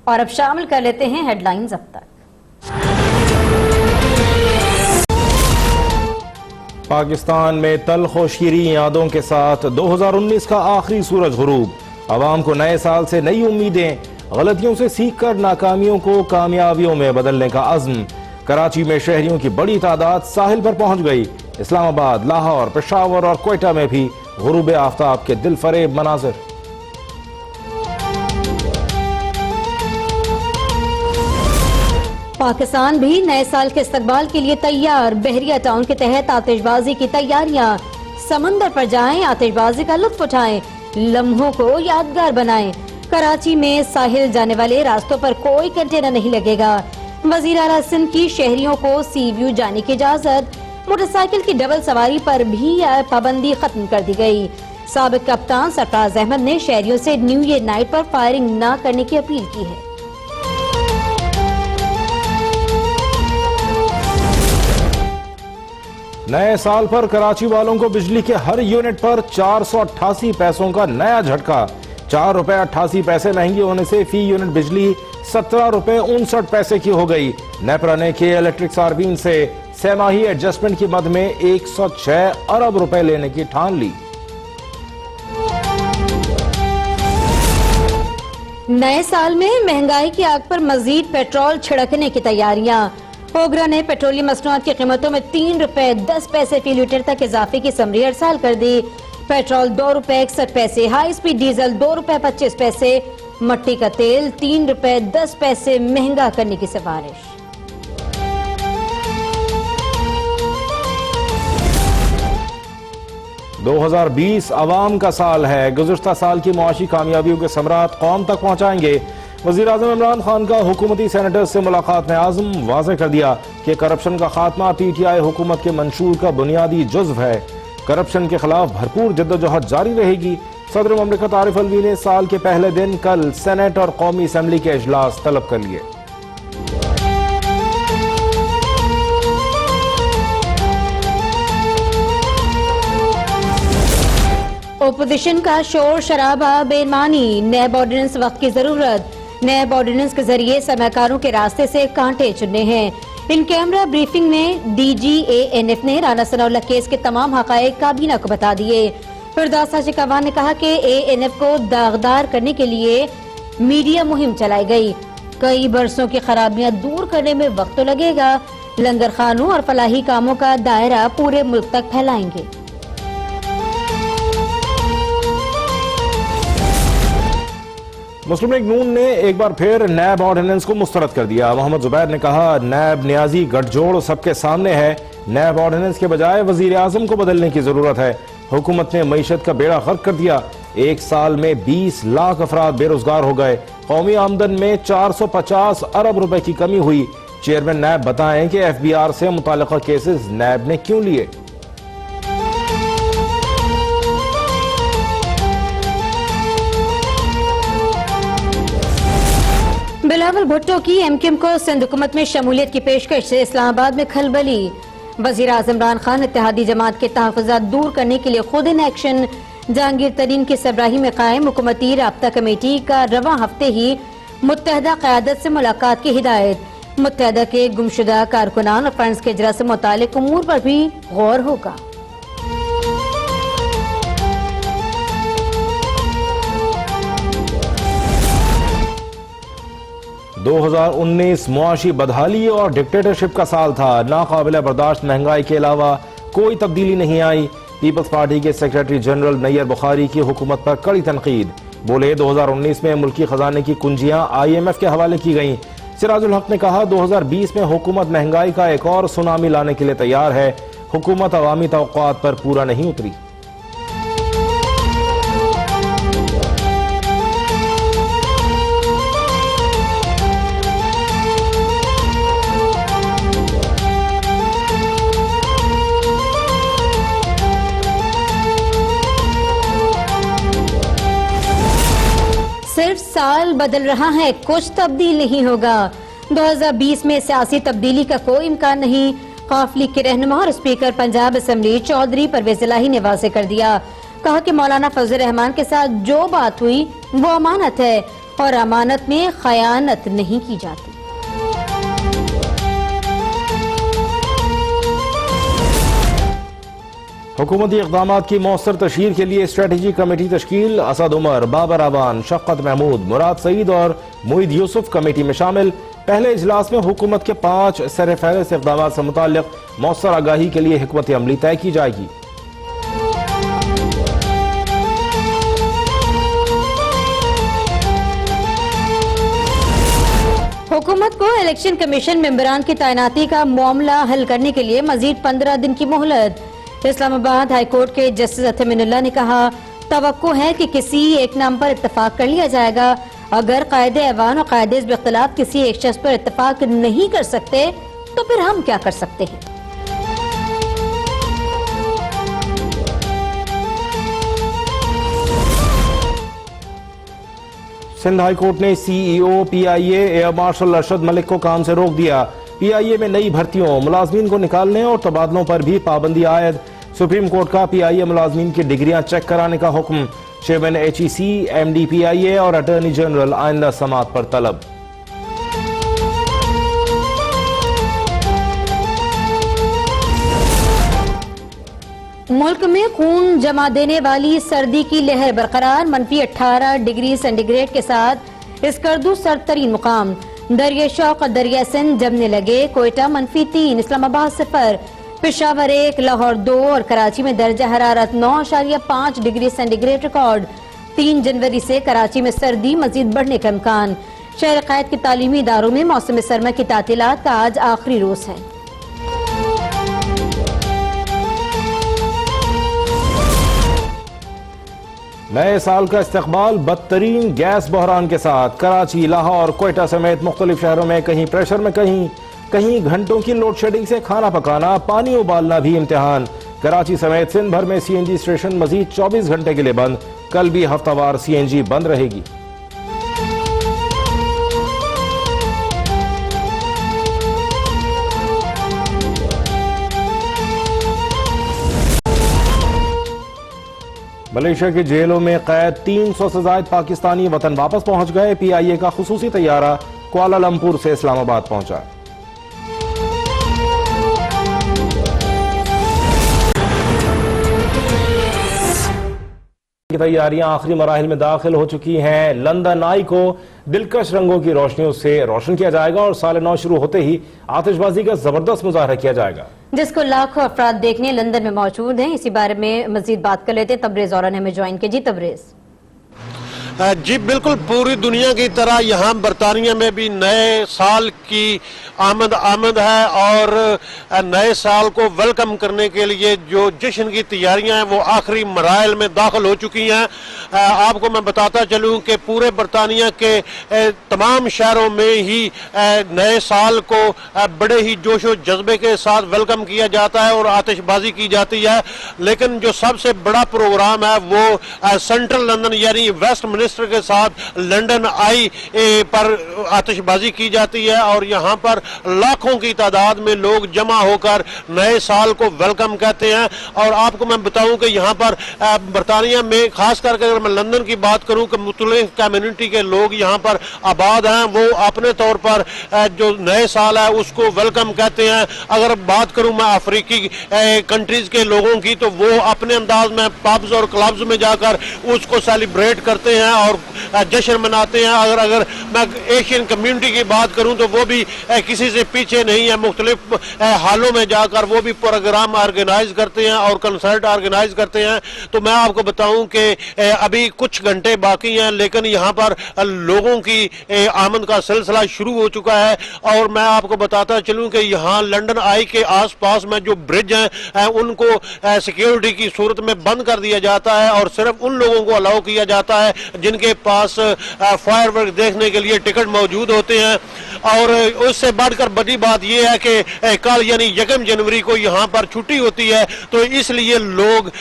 और अब शामिल कर लेते हैं हेडलाइंस अब तक। पाकिस्तान में तल्ख और शीरीं यादों के साथ 2019 का आखिरी सूरज गुरूब। अवाम को नए साल से नई उम्मीदें, गलतियों से सीखकर नाकामियों को कामयाबियों में बदलने का अज़्म। कराची में शहरियों की बड़ी तादाद साहिल पर पहुंच गई। इस्लामाबाद, लाहौर, पेशावर और क्वेटा में भी गुरूब आफ्ताब के दिल फरेब मनाज़िर। पाकिस्तान भी नए साल के इस्तकबाल के लिए तैयार। बहरिया टाउन के तहत आतिशबाजी की तैयारियां। समंदर पर जाएं, आतिशबाजी का लुत्फ उठाएं, लम्हों को यादगार बनाएं। कराची में साहिल जाने वाले रास्तों पर कोई कंटेनर नहीं लगेगा। वजीर आला सिंध की शहरियों को सी व्यू जाने की इजाजत। मोटरसाइकिल की डबल सवारी पर भी पाबंदी खत्म कर दी गई। साबिक कप्तान सरफराज अहमद ने शहरियों से न्यू ईयर नाइट पर फायरिंग न करने की अपील की है। नए साल पर कराची वालों को बिजली के हर यूनिट पर 488 पैसों का नया झटका। 4 रुपए 88 पैसे महंगी होने से फी यूनिट बिजली 17 रुपए 59 पैसे की हो गई। नेपरा ने के इलेक्ट्रिक सार्फिन से सहमाही एडजस्टमेंट की मद में 106 अरब रुपए लेने की ठान ली। नए साल में महंगाई की आग पर मजीद पेट्रोल छिड़कने की तैयारियां। ओगरा ने पेट्रोलियम मसनूआत की कीमतों में 3 रुपए 10 पैसे फी लीटर तक इजाफे की समरी अरसाल कर दी। पेट्रोल 2 रुपए 61 पैसे, हाई स्पीड डीजल 2 रुपए 25 पैसे, मट्टी का तेल 3 रुपए 10 पैसे महंगा करने की सिफारिश। दो 2020 अवाम का साल है। गुज़िश्ता साल की मुआशी कामयाबियों के समरात कौम तक पहुंचाएंगे। वज़ीर आज़म इमरान खान का हुकूमती सेनेटर्स से मुलाकात में आज़म वाज़ेह कर दिया कि करप्शन का खात्मा PTI हुकूमत के मंशूर का बुनियादी जुज़्व है। करप्शन के खिलाफ भरपूर जद्दोजहद जारी रहेगी। सदर ममलिकत आरिफ अलवी ने साल के पहले दिन कल सेनेट और कौमी असम्बली के इजलास तलब कर लिए। ओपोजिशन का शोर शराबा बेमानी। नैब ऑर्डिनेंस वक्त की जरूरत। नैब ऑर्डिनेंस के जरिए सरमाकारों के रास्ते से कांटे चुनने हैं। इन कैमरा ब्रीफिंग में DGANF ने राना सनाउल्लाह केस के तमाम हकायक काबीना को बता दिए। फिरदौस हाजी कवान ने कहा कि ANF को दागदार करने के लिए मीडिया मुहिम चलाई गई। कई बरसों की खराबियां दूर करने में वक्त तो लगेगा। लंगर खानों और फलाही कामों का दायरा पूरे मुल्क तक फैलाएंगे। मुस्लिम लीग नून ने एक बार फिर नैब ऑर्डिनेंस को मुस्तरद कर दिया। मोहम्मद जुबैर ने कहा, नैब न्याजी गठजोड़ सबके सामने है। नैब ऑर्डिनेंस के बजाय वजीर आजम को बदलने की जरूरत है। हुकूमत ने मईशत का बेड़ा गर्क कर दिया। एक साल में 20 लाख अफराद बेरोजगार हो गए। कौमी आमदन में 450 अरब रुपए की कमी हुई। चेयरमैन नैब बताएं कि FBR से मुताल्लिका केसेस नैब ने क्यों लिए। बिलावल भुट्टो की MKM को सिंध हुकूमत में शमूलियत की पेशकश से इस्लामाबाद में खलबली। वजीर आज़म इमरान खान इत्तेहादी जमात के तहफ़्फ़ुज़ात दूर करने के लिए खुद इन एक्शन। जहांगीर तरीन की सरबराही में कायम हुकूमती राब्ता कमेटी का रवां हफ्ते ही मुत्तहदा क़यादत से मुलाकात की हिदायत। मुत्तहदा के गुमशुदा कारकुनान और फंड्स के इजरा से मुतालिक उमूर पर भी गौर होगा। दो 2019 मुआशी बदहाली और डिक्टेटरशिप का साल था। नाकाबिल बर्दाश्त महंगाई के अलावा कोई तब्दीली नहीं आई। पीपल्स पार्टी के सेक्रेटरी जनरल नैयर बुखारी की हुकूमत पर कड़ी तनकीद। बोले 2019 में मुल्की खजाने की कुंजियां IMF के हवाले की गईं। सिराजुल हक ने कहा, 2020 में हुकूमत महंगाई का एक और सुनामी लाने के लिए तैयार है। हुकूमत अवामी तवक्कुआत पर पूरा नहीं उतरी। सिर्फ साल बदल रहा है, कुछ तब्दील नहीं होगा। 2020 में सियासी तब्दीली का कोई इम्कान नहीं। काफ लीग के रहनुमा और स्पीकर पंजाब असम्बली चौधरी परवेज इलाही ने वाज़ेह कर दिया। कहा कि मौलाना फजल रहमान के साथ जो बात हुई वो अमानत है। और अमानत में खयानत नहीं की जाती। हुकूमती इक़दाम की मौसर तशहीर के लिए स्ट्रेटजी कमेटी तश्कील। असद उमर, बाबर आवान, शफ़क़त महमूद, मुराद सईद और मोईद यूसुफ कमेटी में शामिल। पहले इजलास में हुकूमत के 5 सर-ए-फ़हरिस्त इक़दाम से मुताल्लिक़ मौसर आगाही के लिए हिकमत अमली तय की जाएगी। हुकूमत को इलेक्शन कमीशन मेंबरान की तैनाती का मामला हल करने के लिए मजीद 15 दिन की मोहलत। इस्लामाबाद हाई कोर्ट के जस्टिस अतमिनुल्लाह ने कहा, तवक्को है कि किसी एक नाम पर इत्तफाक कर लिया जाएगा। अगर कायदे ऐवान और कायदे हिज़्ब इख्तिलाफ किसी एक शख्स पर इत्तफाक नहीं कर सकते तो फिर हम क्या कर सकते हैं। सिंध हाई कोर्ट ने CEO PIA air marshal Arshad Malik को काम से रोक दिया। PIA में नई भर्तियों, मुलाजमीन को निकालने और तबादलों पर भी पाबंदी आयद। सुप्रीम कोर्ट का PIA मुलाजमीन की डिग्रियां चेक कराने का हुक्म। चेयरमैन HEC, MD PIA और अटॉर्नी जनरल आइंदा समाअत पर तलब। मुल्क में खून जमा देने वाली सर्दी की लहर बरकरार। -18 डिग्री सेंटीग्रेड के साथ इसकरदू सर्दतरीन मुकाम। दरिया शौक और दरिया सिंध जमने लगे। कोयटा -3, इस्लामाबाद 0, पेशावर 1, लाहौर 2 और कराची में दर्जा हरारत 9.5 डिग्री सेंटीग्रेड रिकॉर्ड। 3 जनवरी से कराची में सर्दी मजीद बढ़ने का इम्कान। शहर कैद के तालीमी इदारों में मौसम सरमा की तातीलात का आज आखिरी रोज है। नए साल का इस्तकबाल बदतरीन गैस बहरान के साथ। कराची, लाहौर, कोयटा समेत मुख्तलिफ शहरों में कहीं प्रेशर में कहीं घंटों की लोड शेडिंग से खाना पकाना, पानी उबालना भी इम्तिहान। कराची समेत सिंध भर में CNG स्टेशन मजीद 24 घंटे के लिए बंद। कल भी हफ्तावार CNG बंद रहेगी। मलेशिया की जेलों में कैद 300 से ज्यादा पाकिस्तानी वतन वापस पहुंच गए। PIA का खुसूसी तैयारा कुआलालंपुर से इस्लामाबाद पहुंचा। की तैयारियां आखिरी मराहिल में दाखिल हो चुकी हैं। लंदन आई को दिलकश रंगों की रोशनियों से रोशन किया जाएगा और साल नौ शुरू होते ही आतिशबाजी का जबरदस्त मुजाहरा किया जाएगा, जिसको लाखों अफराद देखने लंदन में मौजूद हैं। इसी बारे में मजीद बात कर लेते हैं। तबरेज और ने हमें ज्वाइन किया। जी तबरेज। जी बिल्कुल, पूरी दुनिया की तरह यहाँ बरतानिया में भी नए साल की आमद है और नए साल को वेलकम करने के लिए जो जश्न की तैयारियां हैं वो आखिरी मराइल में दाखिल हो चुकी हैं। आपको मैं बताता चलूं कि पूरे बरतानिया के तमाम शहरों में ही नए साल को बड़े ही जोश व जज्बे के साथ वेलकम किया जाता है और आतिशबाजी की जाती है। लेकिन जो सबसे बड़ा प्रोग्राम है वो सेंट्रल लंदन यानी वेस्ट मिनिस्टर के साथ लंदन आई पर आतिशबाजी की जाती है और यहाँ पर लाखों की तादाद में लोग जमा होकर नए साल को वेलकम कहते हैं। और आपको मैं बताऊं कि यहाँ पर बरतानिया में खास करके अगर मैं लंदन की बात करूं कि मुख्तलिफ कम्युनिटी के लोग यहाँ पर आबाद हैं, वो अपने तौर पर जो नए साल है उसको वेलकम कहते हैं। अगर बात करूं मैं अफ्रीकी कंट्रीज के लोगों की तो वो अपने अंदाज में पब्स और क्लब्स में जाकर उसको सेलिब्रेट करते हैं और जश्न मनाते हैं। अगर मैं एशियन कम्युनिटी की बात करूं तो वो भी किसी से पीछे नहीं है, मुख्तलिफ हालों में जाकर वो भी प्रोग्राम ऑर्गेनाइज करते हैं और कंसर्ट ऑर्गेनाइज करते हैं। तो मैं आपको बताऊं कि अभी कुछ घंटे बाकी हैं लेकिन यहाँ पर लोगों की आमद का सिलसिला शुरू हो चुका है। और मैं आपको बताता चलूं कि यहाँ लंदन आई के आसपास में जो ब्रिज हैं उनको सिक्योरिटी की सूरत में बंद कर दिया जाता है और सिर्फ उन लोगों को अलाउ किया जाता है जिनके पास फायरवर्क देखने के लिए टिकट मौजूद होते हैं। और उससे बढ़कर बड़ी बात यह है कि कल यानी 1 जनवरी को यहाँ पर छुट्टी होती है, तो इसलिए लोग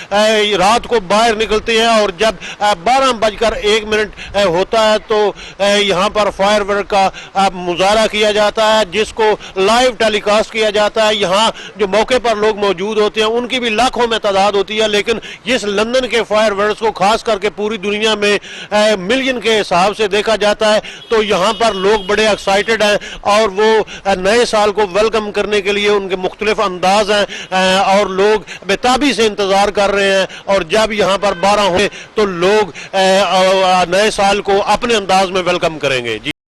रात को बाहर निकलते हैं और जब 12:01 होता है तो यहाँ पर फायरवर्क का मुजाहरा किया जाता है, जिसको लाइव टेलीकास्ट किया जाता है। यहाँ जो मौके पर लोग मौजूद होते हैं उनकी भी लाखों में तादाद होती है, लेकिन इस लंदन के फायरवर्क्स को खास करके पूरी दुनिया में मिलियन के हिसाब से देखा जाता है। तो यहाँ पर लोग बड़े एक्साइटेड हैं और वो नए साल को वेलकम करने के लिए उनके मुख्तलिफ अंदाज हैं और लोग बेताबी से इंतजार कर रहे हैं। और जब यहाँ पर 12 होंगे तो लोग नए साल को अपने अंदाज में वेलकम करेंगे। जी।